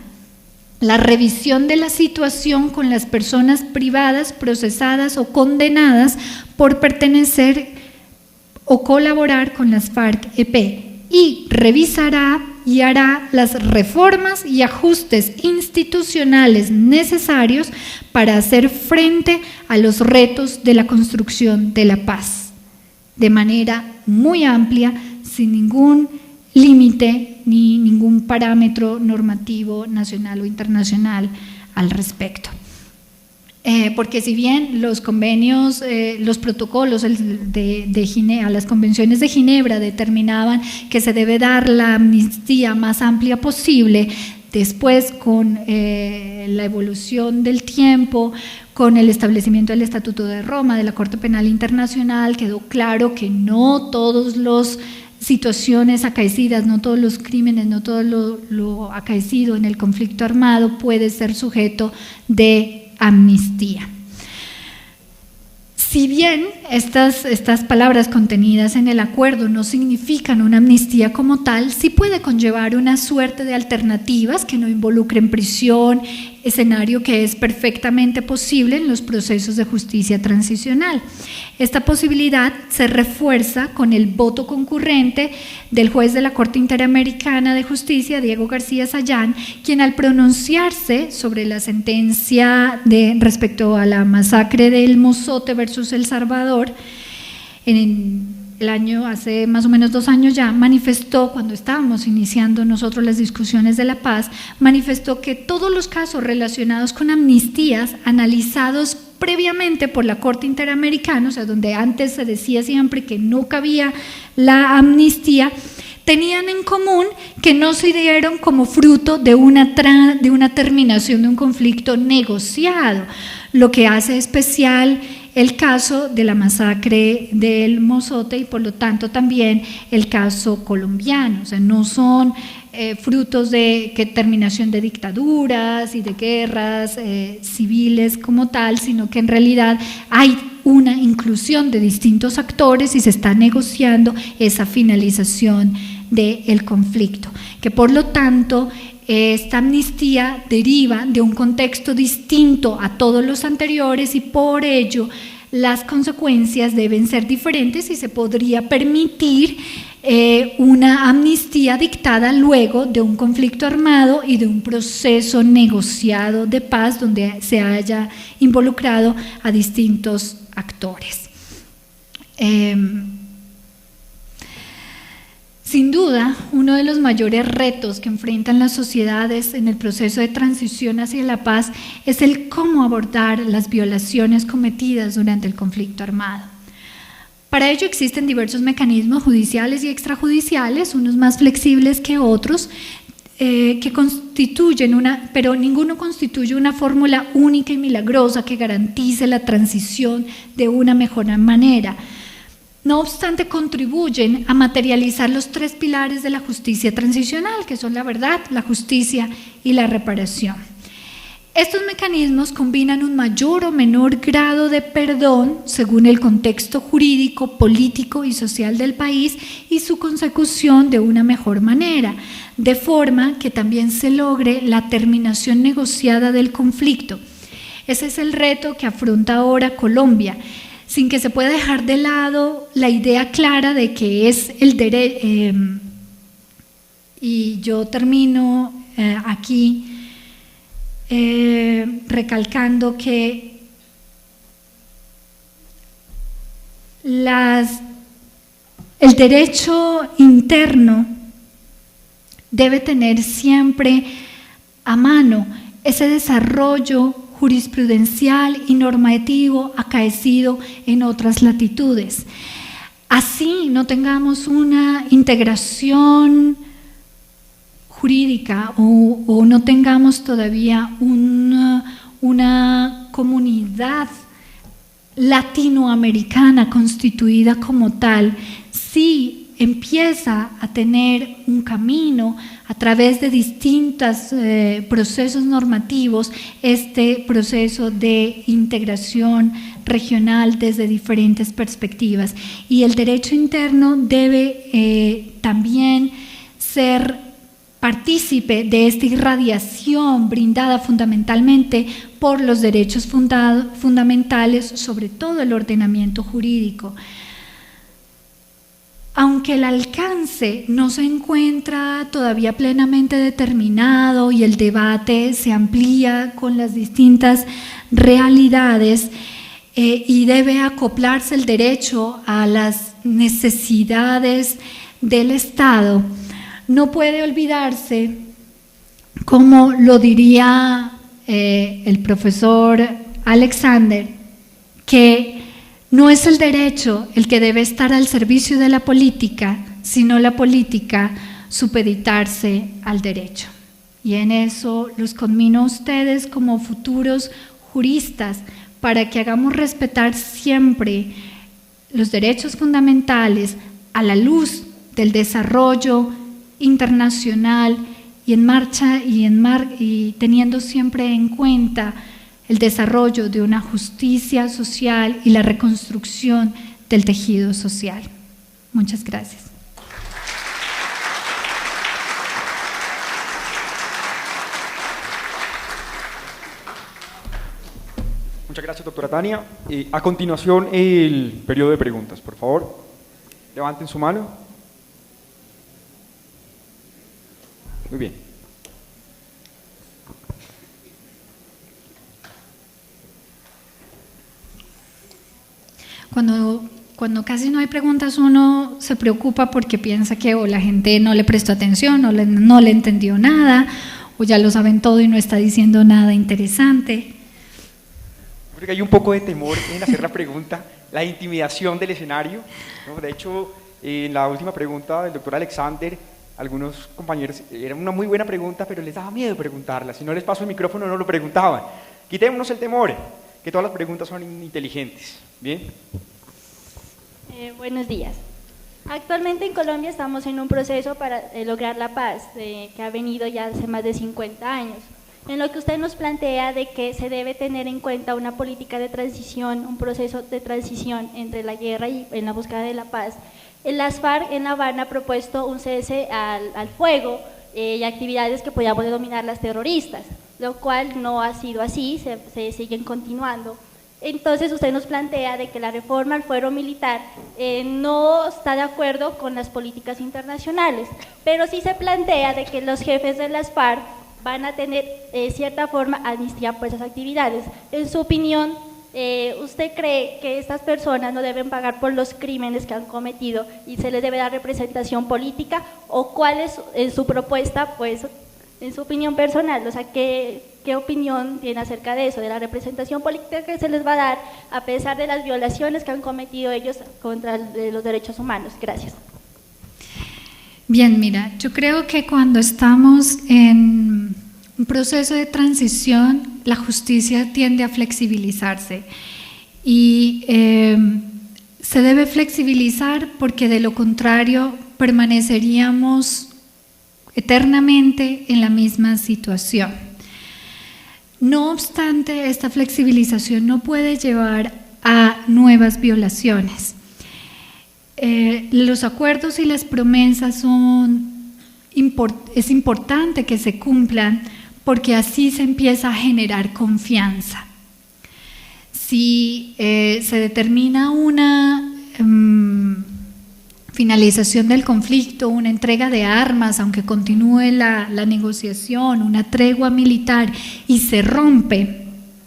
la revisión de la situación con las personas privadas, procesadas o condenadas por pertenecer o colaborar con las FARC-EP y revisará y hará las reformas y ajustes institucionales necesarios para hacer frente a los retos de la construcción de la paz, de manera muy amplia, sin ningún límite ni ningún parámetro normativo nacional o internacional al respecto. Porque si bien los convenios, los protocolos a las convenciones de Ginebra determinaban que se debe dar la amnistía más amplia posible, después con la evolución del tiempo, con el establecimiento del Estatuto de Roma, de la Corte Penal Internacional, quedó claro que no todas las situaciones acaecidas, no todos los crímenes, no todo lo acaecido en el conflicto armado puede ser sujeto de amnistía. Si bien estas palabras contenidas en el acuerdo no significan una amnistía como tal, sí puede conllevar una suerte de alternativas que no involucren prisión, escenario que es perfectamente posible en los procesos de justicia transicional. Esta posibilidad se refuerza con el voto concurrente del juez de la Corte Interamericana de Justicia, Diego García Sayán, quien al pronunciarse sobre la sentencia respecto a la masacre del Mozote versus El Salvador, en el año, hace más o menos 2 años ya, manifestó, cuando estábamos iniciando nosotros las discusiones de la paz, manifestó que todos los casos relacionados con amnistías analizados previamente por la Corte Interamericana, o sea, donde antes se decía siempre que no cabía la amnistía, tenían en común que no se dieron como fruto de una terminación de un conflicto negociado, lo que hace especial el caso de la masacre del Mozote y por lo tanto también el caso colombiano. O sea, no son frutos de terminación de dictaduras y de guerras civiles como tal, sino que en realidad hay una inclusión de distintos actores y se está negociando esa finalización del conflicto, que por lo tanto esta amnistía deriva de un contexto distinto a todos los anteriores y por ello las consecuencias deben ser diferentes y se podría permitir una amnistía dictada luego de un conflicto armado y de un proceso negociado de paz donde se haya involucrado a distintos actores. Sin duda, uno de los mayores retos que enfrentan las sociedades en el proceso de transición hacia la paz es el cómo abordar las violaciones cometidas durante el conflicto armado. Para ello existen diversos mecanismos judiciales y extrajudiciales, unos más flexibles que otros, que constituyen pero ninguno constituye una fórmula única y milagrosa que garantice la transición de una mejor manera. No obstante, contribuyen a materializar los 3 pilares de la justicia transicional, que son la verdad, la justicia y la reparación. Estos mecanismos combinan un mayor o menor grado de perdón según el contexto jurídico, político y social del país y su consecución de una mejor manera, de forma que también se logre la terminación negociada del conflicto. Ese es el reto que afronta ahora Colombia, sin que se pueda dejar de lado la idea clara de que es el derecho. Y yo termino aquí recalcando que el derecho interno debe tener siempre a mano ese desarrollo jurisprudencial y normativo acaecido en otras latitudes. Así no tengamos una integración jurídica o no tengamos todavía una comunidad latinoamericana constituida como tal, sí empieza a tener un camino a través de distintos procesos normativos, este proceso de integración regional desde diferentes perspectivas. Y el derecho interno debe también ser partícipe de esta irradiación brindada fundamentalmente por los derechos fundamentales, sobre todo el ordenamiento jurídico. Aunque el alcance no se encuentra todavía plenamente determinado y el debate se amplía con las distintas realidades y debe acoplarse el derecho a las necesidades del Estado, no puede olvidarse, como lo diría el profesor Alexander, que no es el derecho el que debe estar al servicio de la política, sino la política supeditarse al derecho. Y en eso los conmino a ustedes como futuros juristas para que hagamos respetar siempre los derechos fundamentales a la luz del desarrollo internacional y en marcha y teniendo siempre en cuenta el desarrollo de una justicia social y la reconstrucción del tejido social. Muchas gracias. Muchas gracias, doctora Tania. A continuación, el periodo de preguntas. Por favor, levanten su mano. Muy bien. Cuando casi no hay preguntas, uno se preocupa porque piensa que o la gente no le prestó atención, o no le entendió nada, o ya lo saben todo y no está diciendo nada interesante. Creo que hay un poco de temor en hacer la pregunta, la intimidación del escenario, ¿no? De hecho, en la última pregunta del doctor Alexander, algunos compañeros, era una muy buena pregunta, pero les daba miedo preguntarla. Si no les paso el micrófono, no lo preguntaban. Quitémonos el temor, que todas las preguntas son inteligentes. ¿Bien? Buenos días. Actualmente en Colombia estamos en un proceso para lograr la paz, que ha venido ya hace más de 50 años. En lo que usted nos plantea de que se debe tener en cuenta una política de transición, un proceso de transición entre la guerra y en la búsqueda de la paz. Las FARC en La Habana ha propuesto un cese al fuego y actividades que podíamos denominar las terroristas, lo cual no ha sido así, se siguen continuando. Entonces usted nos plantea de que la reforma al fuero militar no está de acuerdo con las políticas internacionales, pero sí se plantea de que los jefes de las FARC van a tener cierta forma amnistía por esas actividades. En su opinión, ¿usted cree que estas personas no deben pagar por los crímenes que han cometido y se les debe dar representación política? ¿O cuál es en su propuesta, pues, en su opinión personal? O sea, ¿qué opinión tiene acerca de eso, de la representación política que se les va a dar a pesar de las violaciones que han cometido ellos contra los derechos humanos? Gracias. Bien, mira, yo creo que cuando estamos en un proceso de transición, la justicia tiende a flexibilizarse y se debe flexibilizar porque de lo contrario permaneceríamos eternamente en la misma situación. No obstante, esta flexibilización no puede llevar a nuevas violaciones. Los acuerdos y las promesas es importante que se cumplan porque así se empieza a generar confianza. Si se determina una finalización del conflicto, una entrega de armas, aunque continúe la negociación, una tregua militar y se rompe,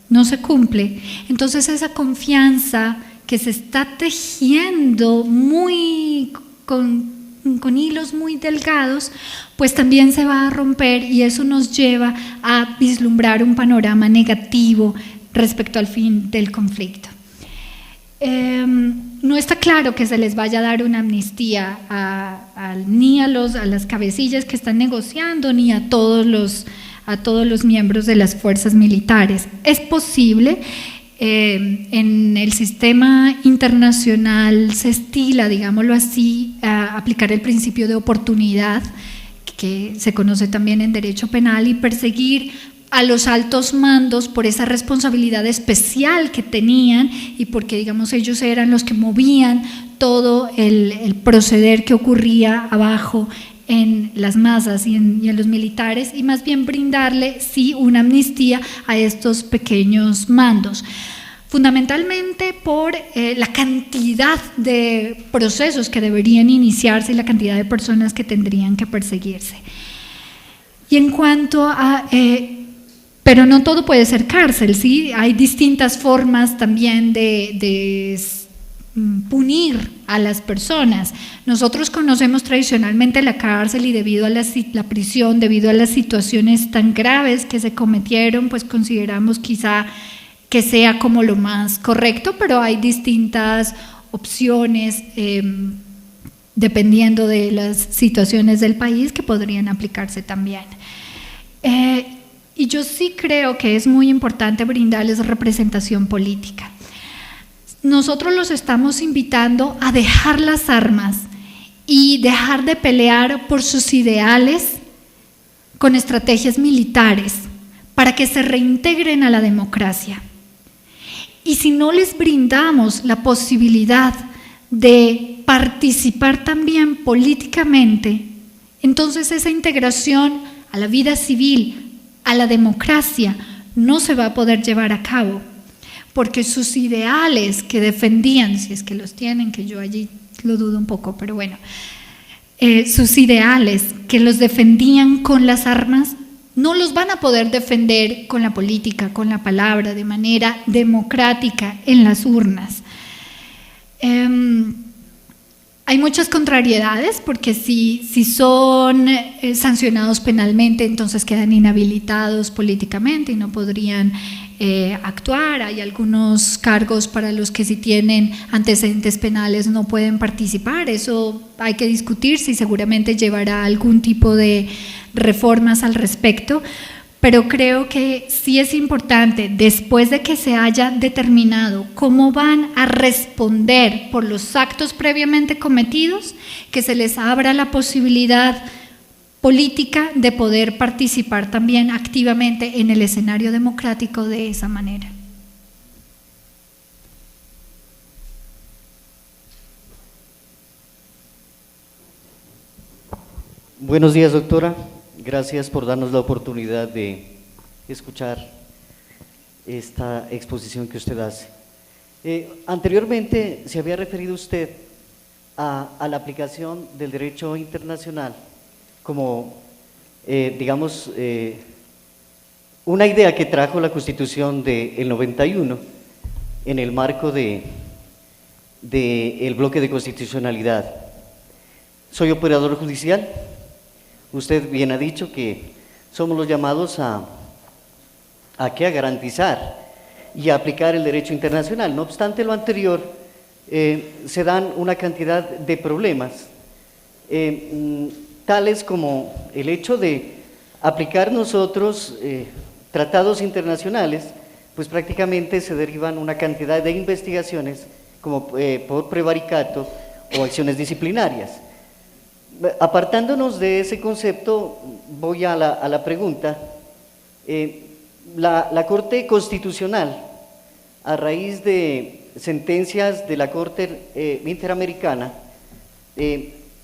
no se cumple, entonces esa confianza que se está tejiendo con hilos muy delgados, pues también se va a romper y eso nos lleva a vislumbrar un panorama negativo respecto al fin del conflicto. No está claro que se les vaya a dar una amnistía ni a las cabecillas que están negociando, ni a todos los miembros de las fuerzas militares. Es posible, en el sistema internacional se estila, digámoslo así, a aplicar el principio de oportunidad, que se conoce también en derecho penal, y perseguir a los altos mandos por esa responsabilidad especial que tenían y porque, digamos, ellos eran los que movían todo el proceder que ocurría abajo en las masas y en los militares, y más bien brindarle, sí, una amnistía a estos pequeños mandos. Fundamentalmente por la cantidad de procesos que deberían iniciarse y la cantidad de personas que tendrían que perseguirse. Y en cuanto a… pero no todo puede ser cárcel, ¿sí? Hay distintas formas también de punir a las personas. Nosotros conocemos tradicionalmente la cárcel y debido a la prisión, debido a las situaciones tan graves que se cometieron, pues consideramos quizá que sea como lo más correcto, pero hay distintas opciones dependiendo de las situaciones del país que podrían aplicarse también. Y yo sí creo que es muy importante brindarles representación política. Nosotros los estamos invitando a dejar las armas y dejar de pelear por sus ideales con estrategias militares para que se reintegren a la democracia. Y si no les brindamos la posibilidad de participar también políticamente, entonces esa integración a la vida civil, a la democracia, no se va a poder llevar a cabo, porque sus ideales que defendían, si es que los tienen, que yo allí lo dudo un poco, pero bueno, sus ideales que los defendían con las armas, no los van a poder defender con la política, con la palabra, de manera democrática en las urnas. Hay muchas contrariedades porque si son sancionados penalmente, entonces quedan inhabilitados políticamente y no podrían actuar. Hay algunos cargos para los que si tienen antecedentes penales no pueden participar. Eso hay que discutir si seguramente llevará algún tipo de reformas al respecto. Pero creo que sí es importante, después de que se haya determinado cómo van a responder por los actos previamente cometidos, que se les abra la posibilidad política de poder participar también activamente en el escenario democrático de esa manera. Buenos días, doctora. Gracias por darnos la oportunidad de escuchar esta exposición que usted hace. Anteriormente se había referido usted a la aplicación del derecho internacional como, digamos, una idea que trajo la Constitución del 91 en el marco del bloque de constitucionalidad. Soy operador judicial. Usted bien ha dicho que somos los llamados a garantizar y a aplicar el derecho internacional. No obstante lo anterior, se dan una cantidad de problemas, tales como el hecho de aplicar nosotros tratados internacionales, pues prácticamente se derivan una cantidad de investigaciones como por prevaricato o acciones disciplinarias. Apartándonos de ese concepto, voy a la pregunta. la Corte Constitucional, a raíz de sentencias de la Corte Interamericana,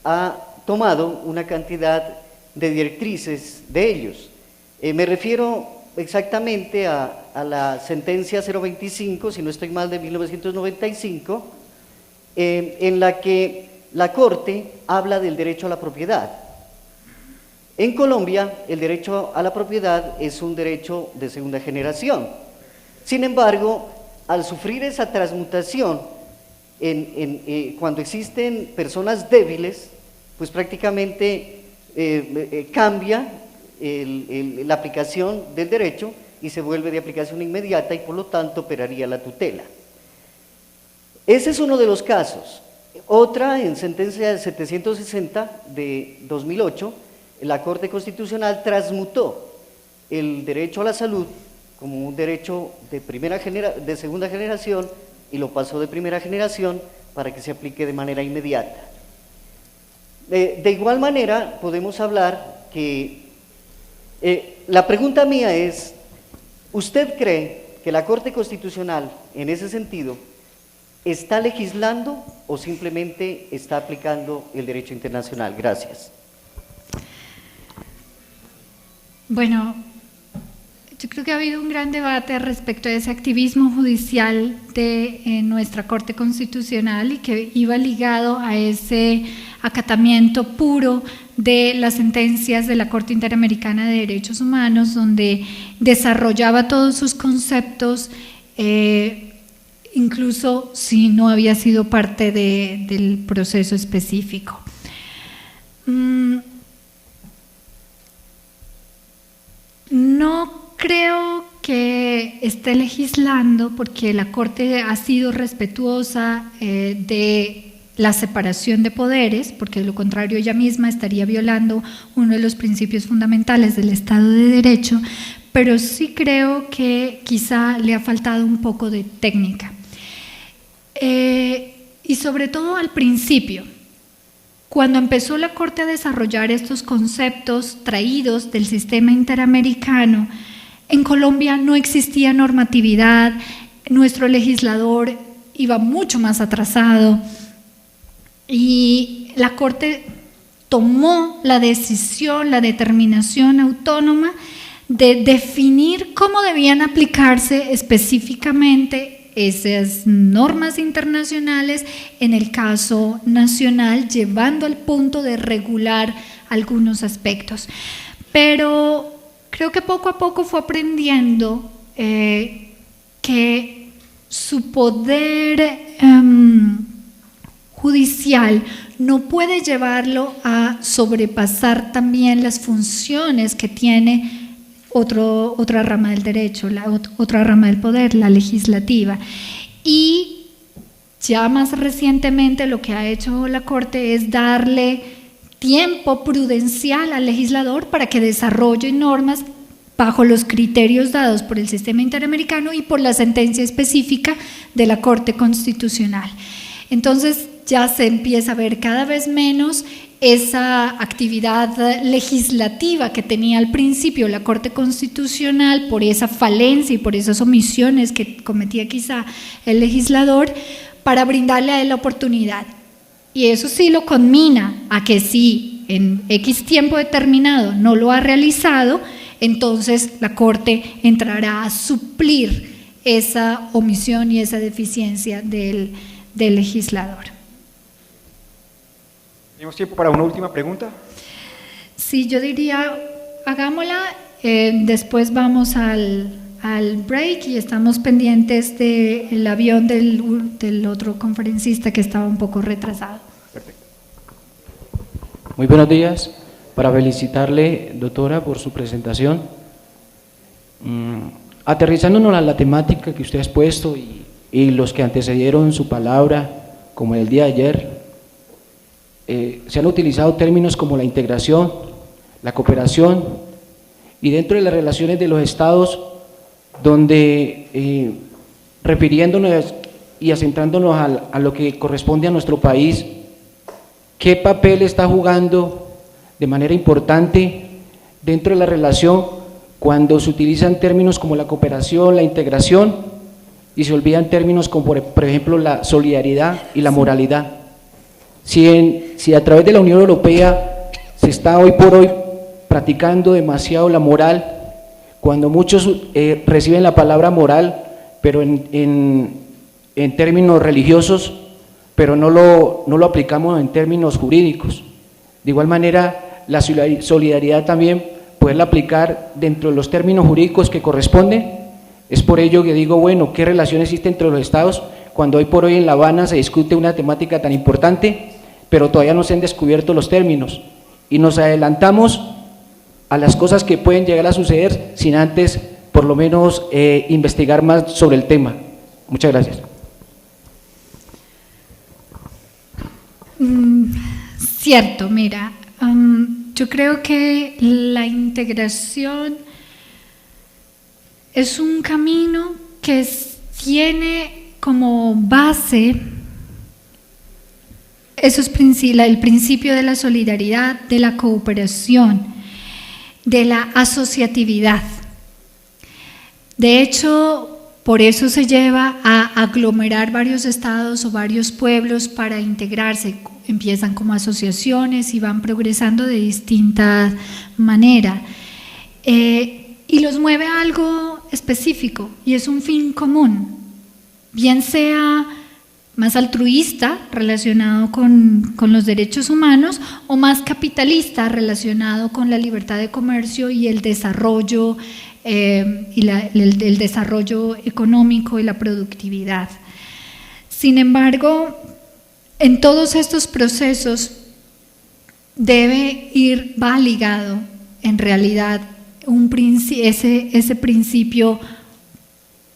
ha tomado una cantidad de directrices de ellos. Me refiero exactamente a la sentencia 025, si no estoy mal, de 1995, en la que la Corte habla del derecho a la propiedad. En Colombia, el derecho a la propiedad es un derecho de segunda generación. Sin embargo, al sufrir esa transmutación, cuando existen personas débiles, pues prácticamente cambia la aplicación del derecho y se vuelve de aplicación inmediata y por lo tanto operaría la tutela. Ese es uno de los casos. Otra, en sentencia 760 de 2008, la Corte Constitucional transmutó el derecho a la salud como un derecho de segunda generación y lo pasó de primera generación para que se aplique de manera inmediata. De igual manera, podemos hablar que la pregunta mía es, ¿usted cree que la Corte Constitucional, en ese sentido, está legislando o simplemente está aplicando el derecho internacional? Gracias. Bueno, yo creo que ha habido un gran debate respecto a ese activismo judicial de nuestra Corte Constitucional y que iba ligado a ese acatamiento puro de las sentencias de la Corte Interamericana de Derechos Humanos, donde desarrollaba todos sus conceptos, incluso si no había sido parte del proceso específico. No creo que esté legislando porque la Corte ha sido respetuosa de la separación de poderes, porque de lo contrario ella misma estaría violando uno de los principios fundamentales del Estado de Derecho, pero sí creo que quizá le ha faltado un poco de técnica. Y sobre todo al principio, cuando empezó la Corte a desarrollar estos conceptos traídos del sistema interamericano, en Colombia no existía normatividad, nuestro legislador iba mucho más atrasado y la Corte tomó la decisión, la determinación autónoma de definir cómo debían aplicarse específicamente esas normas internacionales en el caso nacional, llevando al punto de regular algunos aspectos. Pero creo que poco a poco fue aprendiendo que su poder judicial no puede llevarlo a sobrepasar también las funciones que tiene otra rama del derecho, otra rama del poder, la legislativa. Y ya más recientemente lo que ha hecho la Corte es darle tiempo prudencial al legislador para que desarrolle normas bajo los criterios dados por el sistema interamericano y por la sentencia específica de la Corte Constitucional. Entonces ya se empieza a ver cada vez menos esa actividad legislativa que tenía al principio la Corte Constitucional por esa falencia y por esas omisiones que cometía quizá el legislador para brindarle a él la oportunidad. Y eso sí lo conmina a que si en X tiempo determinado no lo ha realizado, entonces la Corte entrará a suplir esa omisión y esa deficiencia del legislador. ¿Tenemos tiempo para una última pregunta? Sí, yo diría, hagámosla, después vamos al break y estamos pendientes del avión del otro conferencista que estaba un poco retrasado. Perfecto. Muy buenos días, para felicitarle, doctora, por su presentación. Aterrizándonos a la temática que usted ha expuesto y los que antecedieron su palabra, como el día de ayer, se han utilizado términos como la integración, la cooperación y dentro de las relaciones de los estados, donde refiriéndonos y asentándonos a lo que corresponde a nuestro país, ¿qué papel está jugando de manera importante dentro de la relación cuando se utilizan términos como la cooperación, la integración, y se olvidan términos como, por ejemplo, la solidaridad y la moralidad. Si a través de la Unión Europea se está hoy por hoy practicando demasiado la moral, cuando muchos reciben la palabra moral, pero en términos religiosos, pero no lo aplicamos en términos jurídicos. De igual manera, la solidaridad también, poderla aplicar dentro de los términos jurídicos que corresponden. Es por ello que digo, bueno, ¿qué relación existe entre los estados cuando hoy por hoy en La Habana se discute una temática tan importante, pero todavía no se han descubierto los términos? Y nos adelantamos a las cosas que pueden llegar a suceder sin antes, por lo menos, investigar más sobre el tema. Muchas gracias. Cierto, mira, yo creo que la integración es un camino que tiene como base el principio de la solidaridad, de la cooperación, de la asociatividad. De hecho, por eso se lleva a aglomerar varios estados o varios pueblos para integrarse. Empiezan como asociaciones y van progresando de distinta manera. Y los mueve a algo específico y es un fin común, bien sea más altruista relacionado con los derechos humanos o más capitalista relacionado con la libertad de comercio y el desarrollo el desarrollo económico y la productividad. Sin embargo, en todos estos procesos va ligado en realidad ese principio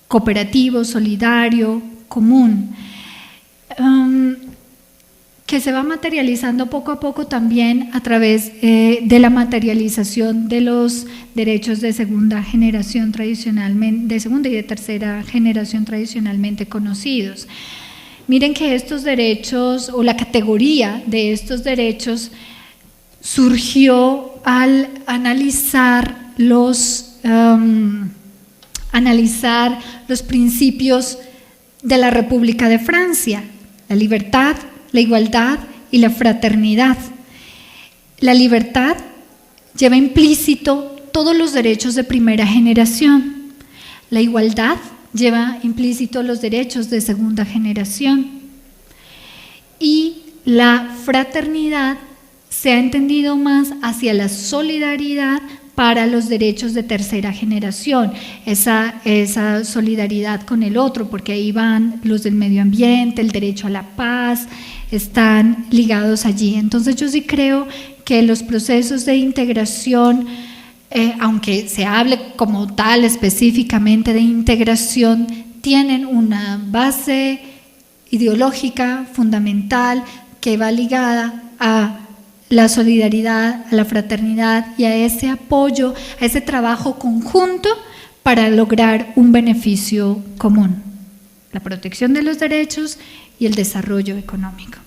cooperativo, solidario, común, que se va materializando poco a poco también a través de la materialización de los derechos de segunda generación tradicionalmente, de segunda y de tercera generación tradicionalmente conocidos. Miren que estos derechos o la categoría de estos derechos surgió al analizar los principios de la República de Francia, la libertad, la igualdad y la fraternidad. La libertad lleva implícito todos los derechos de primera generación. La igualdad lleva implícito los derechos de segunda generación. Y la fraternidad se ha entendido más hacia la solidaridad para los derechos de tercera generación, esa solidaridad con el otro, porque ahí van los del medio ambiente, el derecho a la paz, están ligados allí. Entonces yo sí creo que los procesos de integración, aunque se hable como tal específicamente de integración, tienen una base ideológica fundamental que va ligada a la solidaridad, a la fraternidad y a ese apoyo, a ese trabajo conjunto para lograr un beneficio común, la protección de los derechos y el desarrollo económico.